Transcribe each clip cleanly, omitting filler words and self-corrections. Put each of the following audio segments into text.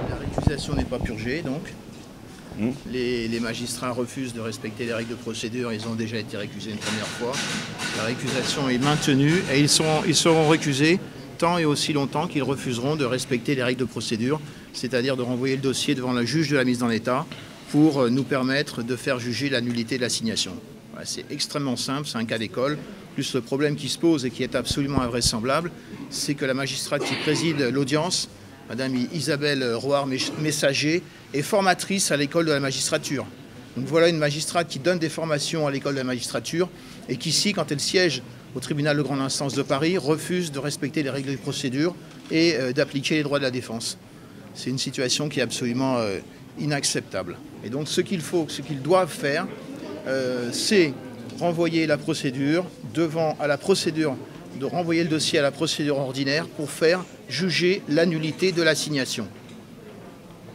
La récusation n'est pas purgée, donc. Les magistrats refusent de respecter les règles de procédure, ils ont déjà été récusés une première fois. La récusation est maintenue et ils seront récusés tant et aussi longtemps qu'ils refuseront de respecter les règles de procédure, c'est-à-dire de renvoyer le dossier devant le juge de la mise en état pour nous permettre de faire juger la nullité de l'assignation. Voilà, c'est extrêmement simple, c'est un cas d'école. Plus le problème qui se pose et qui est absolument invraisemblable, c'est que la magistrate qui préside l'audience, Madame Isabelle Roard-Messager, est formatrice à l'école de la magistrature. Donc voilà une magistrate qui donne des formations à l'école de la magistrature et qui, ici, quand elle siège au tribunal de grande instance de Paris, refuse de respecter les règles de procédure et d'appliquer les droits de la défense. C'est une situation qui est absolument inacceptable. Et donc ce qu'ils doivent faire, c'est renvoyer la procédure de renvoyer le dossier à la procédure ordinaire pour faire juger la nullité de l'assignation.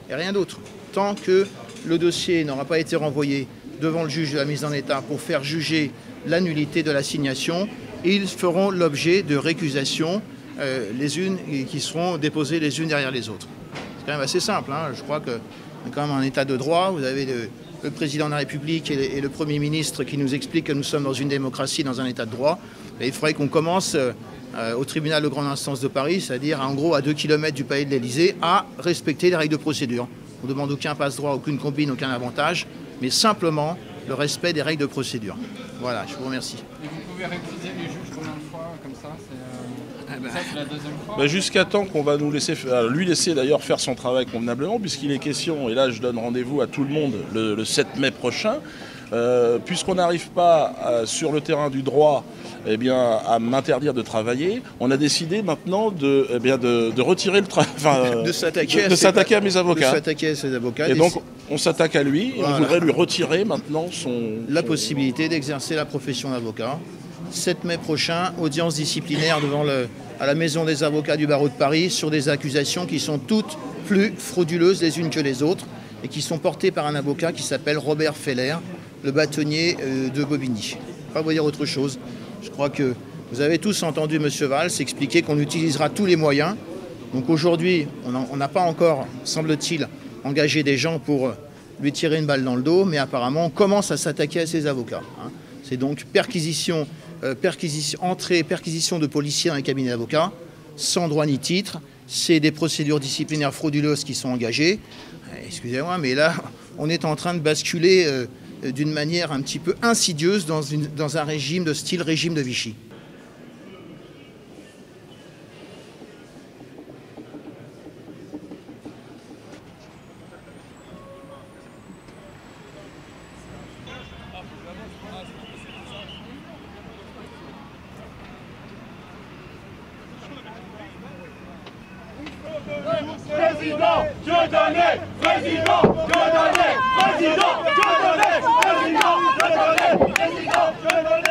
Et rien d'autre. Tant que le dossier n'aura pas été renvoyé devant le juge de la mise en état pour faire juger la nullité de l'assignation, ils feront l'objet de récusations les unes qui seront déposées les unes derrière les autres. C'est quand même assez simple, hein. Je crois qu'on est quand même en état de droit. Vous avez le président de la République et le Premier ministre qui nous expliquent que nous sommes dans une démocratie, dans un état de droit. Et il faudrait qu'on commence au tribunal de grande instance de Paris, c'est-à-dire en gros à 2 km du palais de l'Élysée, à respecter les règles de procédure. On ne demande aucun passe-droit, aucune combine, aucun avantage, mais simplement le respect des règles de procédure. Voilà, je vous remercie. Et vous pouvez récuser les juges combien de fois comme ça? C'est la deuxième fois? Jusqu'à temps qu'on va nous laisser, lui laisser d'ailleurs faire son travail convenablement, puisqu'il est question, et là je donne rendez-vous à tout le monde le 7 mai prochain, puisqu'on n'arrive pas sur le terrain du droit à m'interdire de travailler, on a décidé maintenant de retirer le travail, de s'attaquer à mes avocats. De s'attaquer à ses avocats. Et donc on s'attaque à lui, et on voudrait lui retirer maintenant la possibilité d'exercer la profession d'avocat. 7 mai prochain, audience disciplinaire à la Maison des avocats du barreau de Paris sur des accusations qui sont toutes plus frauduleuses les unes que les autres et qui sont portées par un avocat qui s'appelle Robert Feller, le bâtonnier de Bobigny. Je ne vais pas vous dire autre chose. Je crois que vous avez tous entendu M. Valls expliquer qu'on utilisera tous les moyens. Donc aujourd'hui, on n'a pas encore, semble-t-il, engagé des gens pour lui tirer une balle dans le dos, mais apparemment on commence à s'attaquer à ses avocats. C'est donc perquisition de policiers dans les cabinets d'avocats, sans droit ni titre. C'est des procédures disciplinaires frauduleuses qui sont engagées. Excusez-moi, mais là, on est en train de basculer d'une manière un petit peu insidieuse dans un régime de style régime de Vichy. Président, Dieudonné, président, Dieudonné, président, Dieudonné, président, Dieudonné, président, Dieudonné.